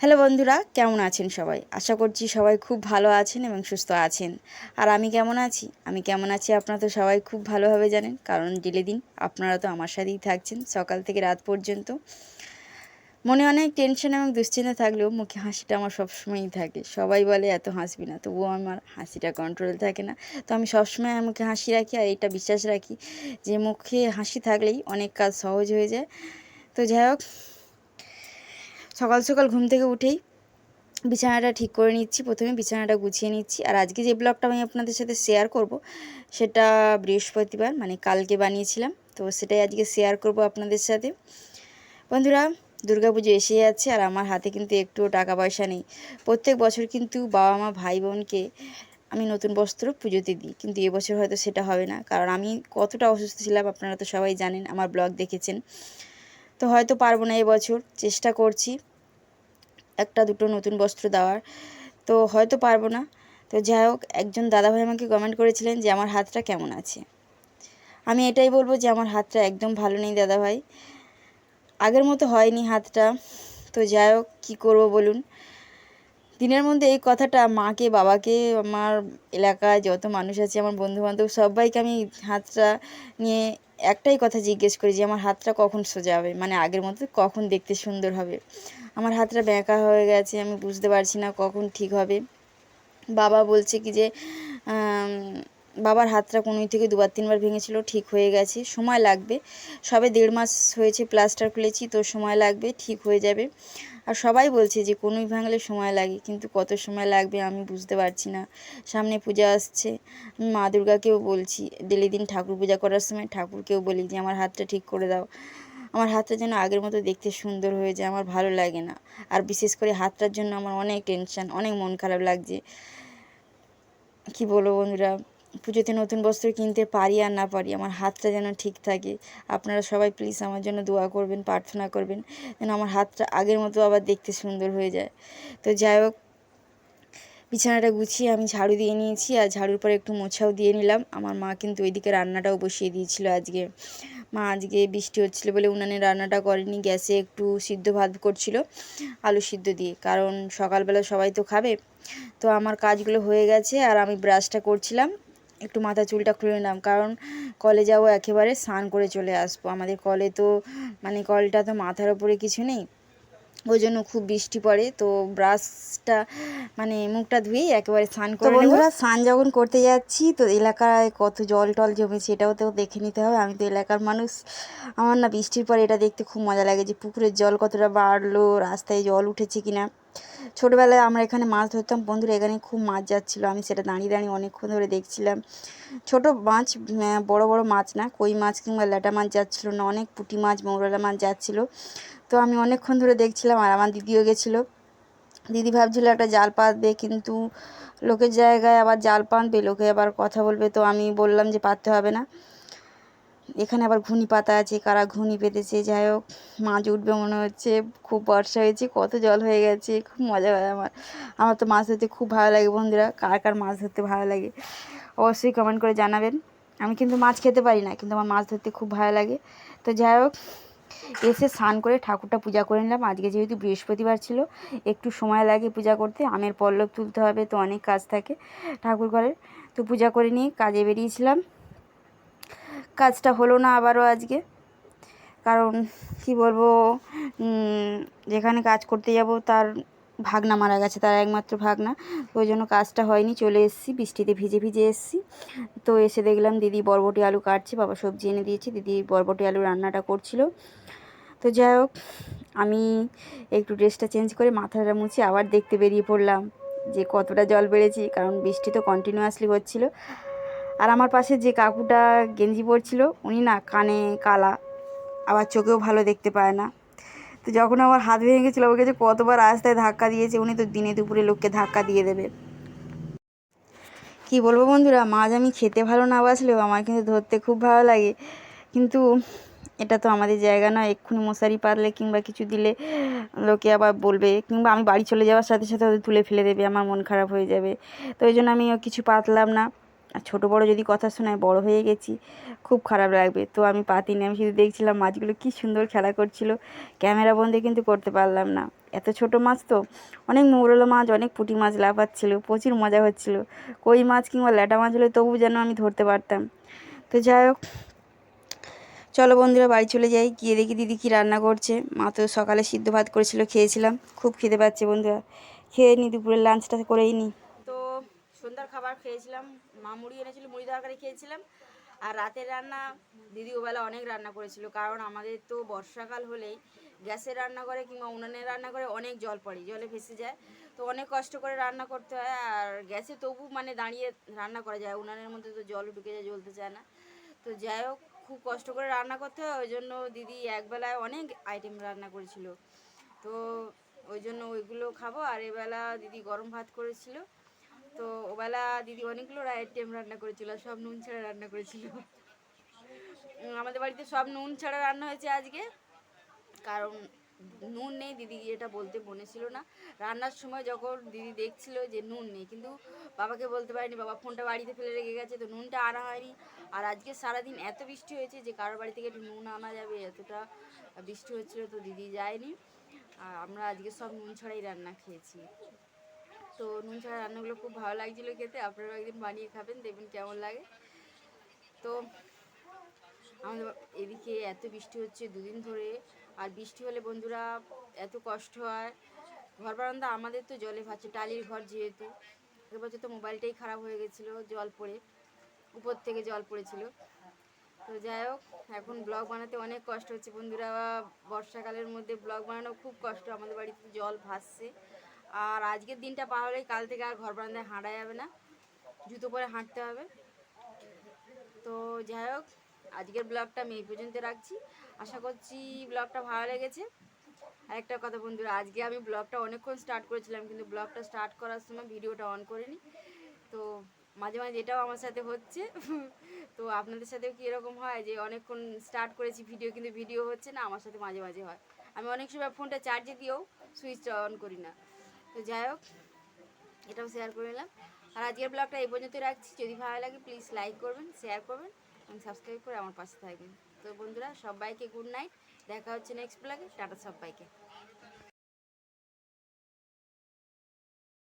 Hello বন্ধুরা, কেমন আছেন সবাই? আশা করছি সবাই খুব ভালো আছেন এবং সুস্থ আছেন। আর আমি কেমন আছি? আপনারা তো সবাই খুব ভালোভাবে জানেন, কারণ ডেলি দিন আপনারা তো আমার সাথেই থাকছেন সকাল থেকে রাত পর্যন্ত। মনে অনেক টেনশন এবং দুশ্চিন্তা থাকলেও মুখে হাসিটা আমার সবসময়ই থাকে। সবাই বলে এত হাসবি না, তবুও আমার হাসিটা কন্ট্রোল থাকে না। তো আমি সবসময় মুখে হাসি রাখি, আর এটা বিশ্বাস রাখি যে মুখে হাসি থাকলেই অনেক কাজ সহজ হয়ে যায়। তো যাই হোক, সকাল সকাল ঘুম থেকে উঠেই বিছানাটা ঠিক করে নিচ্ছি। প্রথমে বিছানাটা গুছিয়ে নিচ্ছি। আর আজকে যে ব্লগটা আমি আপনাদের সাথে শেয়ার করব, সেটা বৃহস্পতিবার মানে কালকে বানিয়েছিলাম, তো সেটাই আজকে শেয়ার করব আপনাদের সাথে। বন্ধুরা, দুর্গাপুজো এসে যাচ্ছে আর আমার হাতে কিন্তু একটুও টাকা পয়সা নেই। প্রত্যেক বছর কিন্তু বাবা মা ভাই বোনকে আমি নতুন বস্ত্র পুজোতে দিই, কিন্তু এবছর হয়তো সেটা হবে না, কারণ আমি কতটা অসুস্থ ছিলাম আপনারা তো সবাই জানেন, আমার ব্লগ দেখেছেন। তো হয়তো পারবো না এবছর, চেষ্টা করছি একটা দুটো নতুন বস্ত্র দেওয়ার, তো হয়তো পারবো না। তো যাই হোক, একজন দাদাভাই আমাকে কমেন্ট করেছিলেন যে আমার হাতটা কেমন আছে। আমি এটাই বলবো যে আমার হাতটা একদম ভালো নেই দাদাভাই, আগের মতো হয়নি হাতটা। তো যাই হোক, কী করবো বলুন। দিনের মধ্যে এই কথাটা মাকে, বাবাকে, আমার এলাকায় যত মানুষ আছে, আমার বন্ধুবান্ধব সবাইকে আমি হাতটা নিয়ে একটাই কথা জিজ্ঞেস করি যে আমার হাতটা কখন সোজা হবে, মানে আগের মতো কখন দেখতে সুন্দর হবে। আমার হাতটা ব্যাঁকা হয়ে গেছে, আমি বুঝতে পারছি না কখন ঠিক হবে। বাবা বলছে কি যে বাবার হাতটা কনুই থেকে দুবার তিনবার ভেঙেছিল, ঠিক হয়ে গেছে, সময় লাগবে। সবে 1.5 মাস হয়েছে, প্লাস্টার খুলেছি, তো সময় লাগবে, ঠিক হয়ে যাবে। আর সবাই বলছে যে কনুই ভাঙলে সময় লাগে, কিন্তু কত সময় লাগবে আমি বুঝতে পারছি না। সামনে পূজা আসছে, আমি মা দুর্গাকেও বলছি, ডেলি দিন ঠাকুর পূজা করার সময় ঠাকুরকেও বলি যে আমার হাতটা ঠিক করে দাও, আমার হাতটা যেন আগের মতো দেখতে সুন্দর হয়ে যায়, আমার ভালো লাগে না। আর বিশেষ করে হাতটার জন্য আমার অনেক টেনশন, অনেক মন খারাপ লাগছে। কি বলবো বন্ধুরা, পুজোতে নতুন বস্ত্র কিনতে পারি আর না পারি, আমার হাতটা যেন ঠিক থাকে। আপনারা সবাই প্লিজ আমার জন্য দোয়া করবেন, প্রার্থনা করবেন যেন আমার হাতটা আগের মতো আবার দেখতে সুন্দর হয়ে যায়। তো যাই হোক, বিছানাটা গুছিয়ে আমি ঝাড়ু দিয়ে নিয়েছি, আর ঝাড়ুর পরে একটু মোছাও দিয়ে নিলাম। আমার মা কিন্তু ওইদিকে রান্নাটাও বসিয়ে দিয়েছিল আজকে। মা আজকে বৃষ্টি হচ্ছিলো বলে উনানে রান্নাটা করেনি, গ্যাসে একটু সিদ্ধ ভাত করছিল আলু সিদ্ধ দিয়ে, কারণ সকালবেলা সবাই তো খাবে। তো আমার কাজগুলো হয়ে গেছে, আর আমি ব্রাশটা করছিলাম, একটু মাথা চুলটা খুলে নিলাম, কারণ কলে যাবো, একেবারে স্নান করে চলে আসবো। আমাদের কলে তো মানে কলটা তো মাথার ওপরে কিছু নেই, ওই জন্য খুব বৃষ্টি পড়ে, তো ব্রাশটা মানে মুখটা ধুয়েই একেবারে স্নান করে নেব। বন্ধুরা, স্নান যখন করতে যাচ্ছি তো এলাকায় কত জল টল জমেছে, এটাও তো দেখে নিতে হবে। আমি তো এলাকার মানুষ, আমার না বৃষ্টির পরে এটা দেখতে খুব মজা লাগে যে পুকুরের জল কতটা বাড়লো, রাস্তায় জল উঠেছে কিনা। ছোটোবেলায় আমরা এখানে মাছ ধরতাম বন্ধুরা, এখানে খুব মাছ যাচ্ছিলো, আমি সেটা দাঁড়িয়ে দাঁড়িয়ে অনেকক্ষণ ধরে দেখছিলাম। ছোট মাছ, বড় বড় মাছ না, কই মাছ কিংবা ল্যাটা মাছ যাচ্ছিলো না, অনেক পুঁটি মাছ, মৌরলা মাছ যাচ্ছিলো। তো আমি অনেকক্ষণ ধরে দেখছিলাম, আর আমার দিদিও গেছিলো। দিদি ভাবছিল একটা জাল পাতবে, কিন্তু লোকের জায়গায় আবার জাল পাতবে, লোকে আবার কথা বলবে, তো আমি বললাম যে পাততে হবে না। এখানে আবার ঘুনি পাতা আছে, কারা ঘুনি পেতেছে। যাই হোক, মাছ উঠবে মনে হচ্ছে, খুব বর্ষা হয়েছে, কত জল হয়ে গেছে, খুব মজা হয় আমার। আমার তো মাছ ধরতে খুব ভালো লাগে বন্ধুরা, কার কার মাছ ধরতে ভালো লাগে অবশ্যই কমেন্ট করে জানাবেন। আমি কিন্তু মাছ খেতে পারি না, কিন্তু আমার মাছ ধরতে খুব ভালো লাগে। তো যাই হোক, এসে স্নান করে ঠাকুরটা পূজা করে নিলাম। আজকে যেহেতু বৃহস্পতিবার ছিল, একটু সময় লাগে পূজা করতে, আমের পল্লব তুলতে হবে, তো অনেক কাজ থাকে ঠাকুর ঘরের। তো পূজা করে নিয়ে কাজে বেরিয়েছিলাম, কাজটা হলো না আবারও আজকে, কারণ কি বলবো, যেখানে কাজ করতে যাব তার ভাগনা মারা গেছে, তার একমাত্র ভাগনা, ওই জন্য কাজটা হয়নি। চলে এসেছি, বৃষ্টিতে ভিজে ভিজে এসেছি। তো এসে দেখলাম দিদি বরবটি আলু কাটছে, বাবা সবজি এনে দিয়েছে, দিদি বরবটি আলু রান্নাটা করছিল। তো যাই হোক, আমি একটু ড্রেসটা চেঞ্জ করে মাথাটা মুছে আবার দেখতে বেরিয়ে পড়লাম যে কতটা জল বেড়েছে, কারণ বৃষ্টি তো কন্টিনিউয়াসলি হচ্ছিল। আর আমার পাশে যে কাকুটা গেঞ্জি পরছিল, উনি না কানে কালা, আবার চোখেও ভালো দেখতে পায় না। তো যখন আমার হাত ভেঙে গেছিলো, ওকে যে কতবার রাস্তায় ধাক্কা দিয়েছে, উনি তো দিনে দুপুরে লোককে ধাক্কা দিয়ে দেবে। কি বলবো বন্ধুরা, মাছ আমি খেতে ভালো না বাসলেও আমার কিন্তু ধরতে খুব ভালো লাগে। কিন্তু এটা তো আমাদের জায়গা নয়, এক্ষুনি মশারি পাতলে কিংবা কিছু দিলে লোকে আবার বলবে, কিংবা আমি বাড়ি চলে যাওয়ার সাথে সাথে ওদের তুলে ফেলে দেবে, আমার মন খারাপ হয়ে যাবে। তো ওই জন্য আমি কিছু পাতলাম না। আর ছোটো বড়ো যদি কথা শোনায়, বড় হয়ে গেছি, খুব খারাপ লাগবে, তো আমি পাতিনি। আমি শুধু দেখছিলাম মাছগুলো কী সুন্দর খেলা করছিল, ক্যামেরা বন্দি কিন্তু করতে পারলাম না। এত ছোট মাছ তো, অনেক মৌরলা মাছ, অনেক পুঁটি মাছ লাফাচ্ছিল, প্রচুর মজা হচ্ছিল। কই মাছ কিংবা ল্যাটা মাছ হলে তবু যেন আমি ধরতে পারতাম। তো যাই হোক, চলো বন্ধুরা বাড়ি চলে যাই, গিয়ে দেখি দিদি কী রান্না করছে। মা তো সকালে সিদ্ধ ভাত করেছিল, খেয়েছিলাম, খুব খিদে পাচ্ছে বন্ধুরা, খেয়ে নিই, দুপুরের লাঞ্চটা করেই নিই। তো সন্ধ্যার খাবার খেয়েছিলাম, মা মুড়ি এনেছিল, মুড়ি তরকারি খেয়েছিলাম। আর রাতের রান্না দিদি ওবেলা অনেক রান্না করেছিল, কারণ আমাদের তো বর্ষাকাল হলেই গ্যাসে রান্না করে কিংবা উনানে রান্না করে অনেক জল পড়ে, জলে ভেসে যায়, তো অনেক কষ্ট করে রান্না করতে হয়। আর গ্যাসে তবু মানে দাঁড়িয়ে রান্না করা যায়, উনানের মধ্যে তো জল ঢুকে যায়, জ্বলতে চায় না। তো যাই হোক, খুব কষ্ট করে রান্না করতে হয়, ওই জন্য দিদি একবেলায় অনেক আইটেম রান্না করেছিল। তো ওই জন্য ওইগুলো খাবো। আর এবেলা দিদি গরম ভাত করেছিল, তো ওবেলা দিদি অনেকগুলো আইটেম রান্না করেছিল, সব নুন ছাড়া রান্না করেছিল। আমাদের বাড়িতে সব নুন ছাড়া রান্না হয়েছে আজকে, কারণ নুন নেই। দিদি এটা বলতে মনে ছিল না, রান্নার সময় যখন দিদি দেখছিল যে নুন নেই, কিন্তু বাবাকে বলতে পারিনি, বাবা ফোনটা বাড়িতে ফেলে রেখে গেছে, তো নুনটা আনা হয়নি। আর আজকে সারাদিন এত বৃষ্টি হয়েছে যে কারোর বাড়ি থেকে একটু নুন আনা যাবে, এতটা বৃষ্টি হচ্ছিল, তো দিদি যায়নি। আর আমরা আজকে সব নুন ছাড়াই রান্না খেয়েছি। তো নুন ছাড়া রান্নাগুলো খুব ভালো লাগছিলো খেতে, আপনারাও একদিন বানিয়ে খাবেন, দেখবেন কেমন লাগে। তো আমাদের এদিকে এত বৃষ্টি হচ্ছে দুদিন ধরে, আর বৃষ্টি হলে বন্ধুরা এত কষ্ট হয়। ঘর বারান্দা আমাদের তো জলে ভাসছে, টালির ঘর যেহেতু। এবছর তো মোবাইলটাই খারাপ হয়ে গেছিলো জল পড়ে, উপর থেকে জল পড়েছিল। তো যাই হোক, এখন ব্লগ বানাতে অনেক কষ্ট হচ্ছে বন্ধুরা, বর্ষাকালের মধ্যে ব্লগ বানানো খুব কষ্ট। আমাদের বাড়িতে জল ভাসছে, আর আজকের দিনটা পার হলেই কাল থেকে আর ঘর বারান্দায় হাঁটা যাবে না, জুতো পরে হাঁটতে হবে। তো যাই হোক, আজকের ব্লগটা আমি এই পর্যন্ত রাখছি, আশা করছি ব্লগটা ভালো লেগেছে। আরেকটা কথা বন্ধুরা, আজকে আমি ব্লগটা অনেকক্ষণ স্টার্ট করেছিলাম, কিন্তু ব্লগটা স্টার্ট করার সময় ভিডিওটা অন করিনি। তো মাঝে মাঝে এটাও আমার সাথে হচ্ছে। তো আপনাদের সাথেও কি এরকম হয় যে অনেকক্ষণ স্টার্ট করেছি ভিডিও, কিন্তু ভিডিও হচ্ছে না? আমার সাথে মাঝে মাঝে হয়। আমি অনেক সময় ফোনটা চার্জে দিয়েও সুইচটা অন করি না। তো যাই হোক, এটাও শেয়ার করে নিলাম। আর আজকের ব্লগটা এই পর্যন্তই রাখছি। যদি ভালো লাগে প্লিজ লাইক করবেন, শেয়ার করবেন এবং সাবস্ক্রাইব করে আমার পাশে থাকবেন। তো বন্ধুরা সবাইকে গুড নাইট, দেখা হচ্ছে নেক্সট ব্লগে, টাটা সবাইকে।